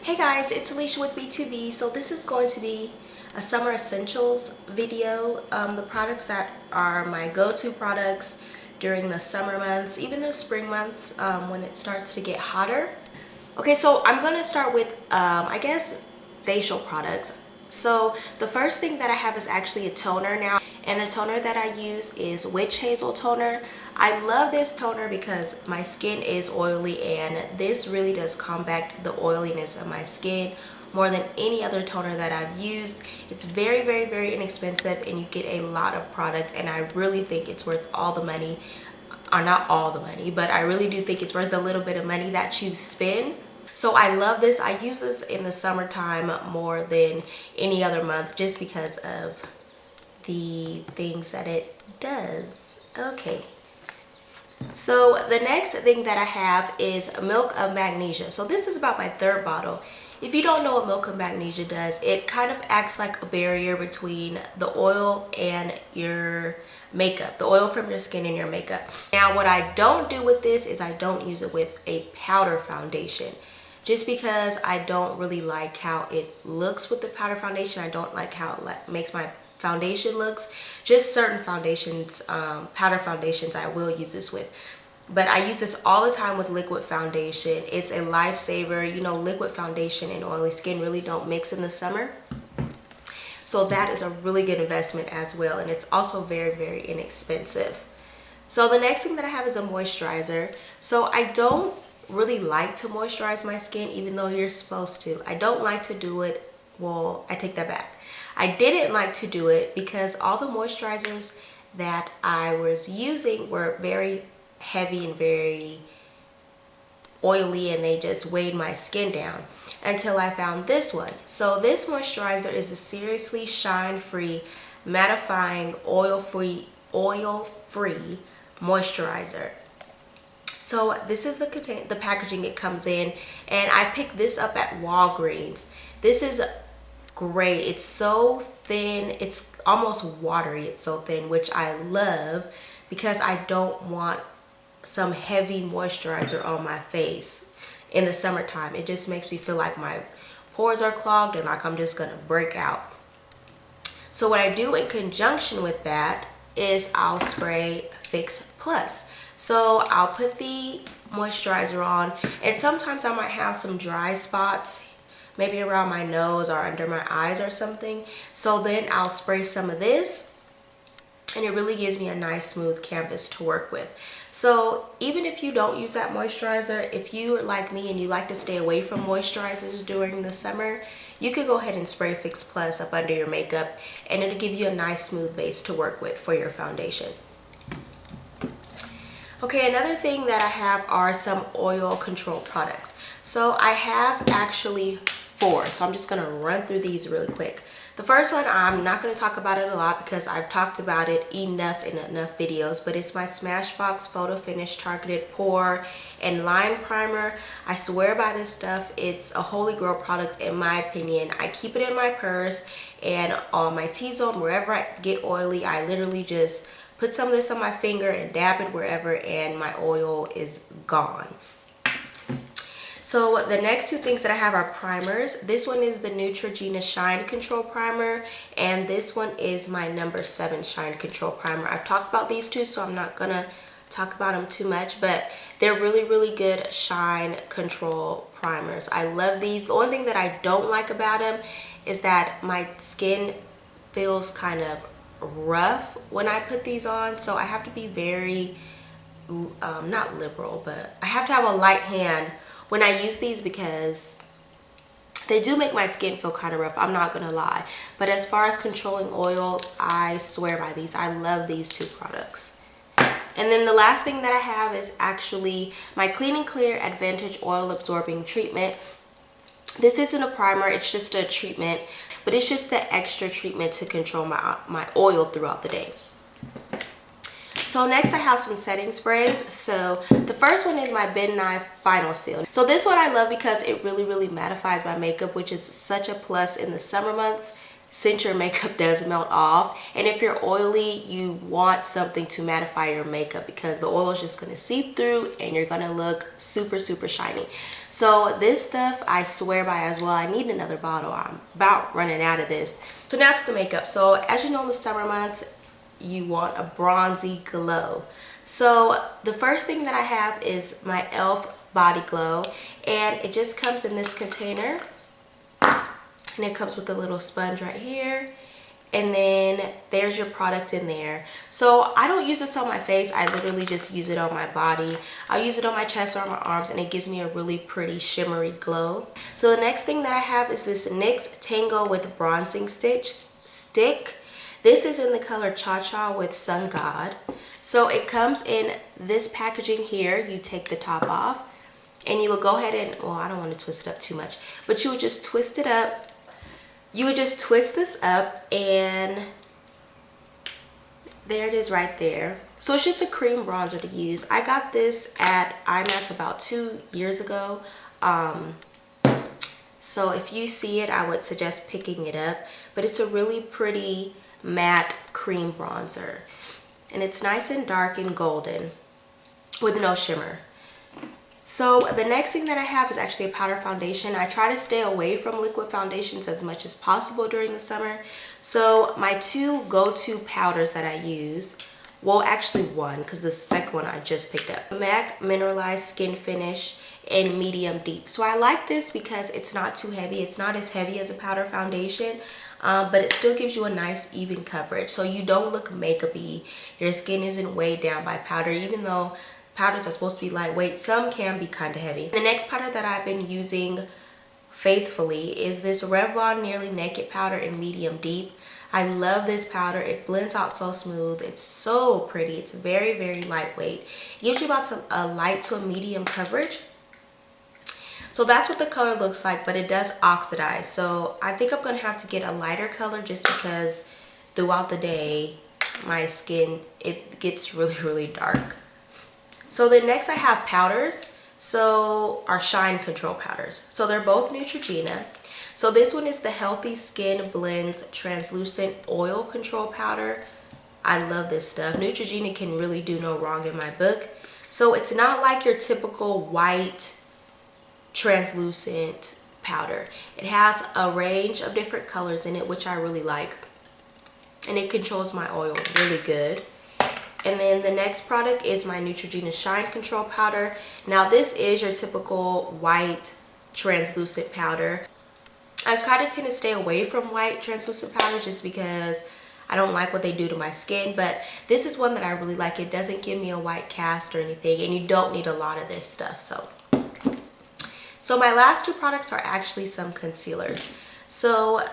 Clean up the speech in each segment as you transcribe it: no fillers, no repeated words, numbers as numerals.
Hey guys, it's Alicia with B2B. So this is going to be a summer essentials video. The products that are my go-to products during the summer months, even the spring months when it starts to get hotter. Okay, so I'm going to start with, I guess, facial products. So the first thing that I have is actually a toner now, and the toner that I use is Witch Hazel toner. I love this toner because my skin is oily, and this really does combat the oiliness of my skin more than any other toner that I've used. It's very inexpensive, and you get a lot of product, and I really think it's worth all the money. Or not all the money, but I really do think it's worth a little bit of money that you spend. So I love this. I use this in the summertime more than any other month just because of the things that it does. Okay. So the next thing that I have is Milk of Magnesia. So this is about my third bottle. If you don't know what Milk of Magnesia does, it kind of acts like a barrier between the oil and your makeup, the oil from your skin and your makeup. Now what I don't do with this is I don't use it with a powder foundation, just because I don't really like how it looks with the powder foundation. I don't like how it makes my foundation looks. Just certain foundations, powder foundations, I will use this with. But I use this all the time with liquid foundation. It's a lifesaver. You know, liquid foundation and oily skin really don't mix in the summer. So that is a really good investment as well. And it's also very inexpensive. So the next thing that I have is a moisturizer. So I don't really like to moisturize my skin, even though you're supposed to. I don't like to do it. Well, I take that back. I didn't like to do it because all the moisturizers that I was using were very heavy and very oily, and they just weighed my skin down until I found this one. So this moisturizer is a seriously shine-free, mattifying, oil-free moisturizer. So this is the packaging it comes in, and I picked this up at Walgreens. This is great. It's so thin, it's almost watery. It's so thin, which I love because I don't want some heavy moisturizer on my face in the summertime. It just makes me feel like my pores are clogged and like I'm just gonna break out. So what I do in conjunction with that is I'll spray Fix Plus. So I'll put the moisturizer on, and sometimes I might have some dry spots, maybe around my nose or under my eyes or something. So then I'll spray some of this, and it really gives me a nice smooth canvas to work with. So even if you don't use that moisturizer, if you are like me and you like to stay away from moisturizers during the summer, you could go ahead and spray Fix Plus up under your makeup, and it'll give you a nice smooth base to work with for your foundation. Okay, another thing that I have are some oil control products. So I have actually 4, so I'm just gonna run through these really quick. The first one, I'm not going to talk about it a lot because I've talked about it enough in enough videos, but it's my Smashbox Photo Finish Targeted Pore and Line Primer. I swear by this stuff. It's a holy grail product in my opinion. I keep it in my purse and on my T-zone, wherever I get oily, I literally just put some of this on my finger and dab it wherever, and my oil is gone. So the next 2 things that I have are primers. This one is the Neutrogena Shine Control Primer, and this one is my number 7 Shine Control Primer. I've talked about these 2, so I'm not gonna talk about them too much, but they're really good shine control primers. I love these. The only thing that I don't like about them is that my skin feels kind of rough when I put these on, so I have to be very not liberal, but I have to have a light hand when I use these because they do make my skin feel kind of rough, I'm not gonna lie. But as far as controlling oil, I swear by these. I love these 2 products. And then the last thing that I have is actually my Clean and Clear Advantage Oil Absorbing Treatment. This isn't a primer, it's just a treatment, but it's just the extra treatment to control my oil throughout the day. So next I have some setting sprays. So the first one is my Ben Nye Final Seal. So this one I love because it really mattifies my makeup, which is such a plus in the summer months. since your makeup does melt off. And if you're oily, you want something to mattify your makeup because the oil is just going to seep through and you're going to look super shiny. So this stuff I swear by as well. I need another bottle. I'm about running out of this. So now to the makeup. So as you know, in the summer months, you want a bronzy glow. So the first thing that I have is my e.l.f. Body Glow, and it just comes in this container. And it comes with a little sponge right here, and then there's your product in there. So I don't use this on my face, I literally just use it on my body. I'll use it on my chest or on my arms, and it gives me a really pretty shimmery glow. So the next thing that I have is this NYX Tango with Bronzing Stick. This is in the color Cha Cha with Sun God. So it comes in this packaging here. You take the top off, and you would go ahead and, well, I don't want to twist it up too much, but you would just twist it up. You would just twist this up, and there it is right there. So it's just a cream bronzer to use. I got this at IMAX about 2 years ago. So if you see it, I would suggest picking it up. But it's a really pretty matte cream bronzer. And it's nice and dark and golden with no shimmer. So the next thing that I have is actually a powder foundation. I try to stay away from liquid foundations as much as possible during the summer. So my two go-to powders that I use, well, actually one, because the second one I just picked up. MAC Mineralized Skin Finish in Medium Deep. So I like this because it's not too heavy. It's not as heavy as a powder foundation, but it still gives you a nice even coverage. So you don't look makeup-y. Your skin isn't weighed down by powder, even though powders are supposed to be lightweight. Some can be kind of heavy. The next powder that I've been using faithfully is this Revlon Nearly Naked powder in Medium Deep. I love this powder. It blends out so smooth. It's so pretty. It's very lightweight. It gives you about a light to a medium coverage. So that's what the color looks like, but it does oxidize. So I think I'm going to have to get a lighter color just because throughout the day, my skin, it gets really dark. So then next I have powders, so our shine control powders. So they're both Neutrogena. So this one is the Healthy Skin Blends Translucent Oil Control Powder. I love this stuff. Neutrogena can really do no wrong in my book. So it's not like your typical white translucent powder. It has a range of different colors in it, which I really like. And it controls my oil really good. And then the next product is my Neutrogena Shine Control Powder. Now this is your typical white translucent powder. I kind of tend to stay away from white translucent powders just because I don't like what they do to my skin. But this is one that I really like. It doesn't give me a white cast or anything, and you don't need a lot of this stuff. So my last two products are actually some concealers. So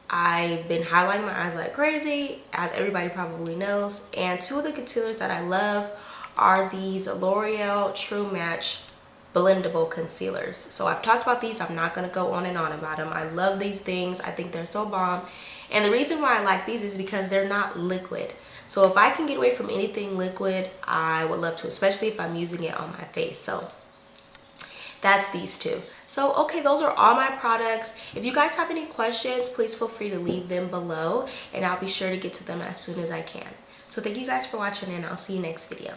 I've been highlighting my eyes like crazy, as everybody probably knows, and two of the concealers that I love are these L'Oreal True Match blendable concealers. So I've talked about these. I'm not going to go on and on about them. I love these things. I think they're so bomb, and the reason why I like these is because they're not liquid. So if I can get away from anything liquid, I would love to, especially if I'm using it on my face. So that's these two. So okay, those are all my products. If you guys have any questions, please feel free to leave them below, and I'll be sure to get to them as soon as I can. So thank you guys for watching, and I'll see you next video.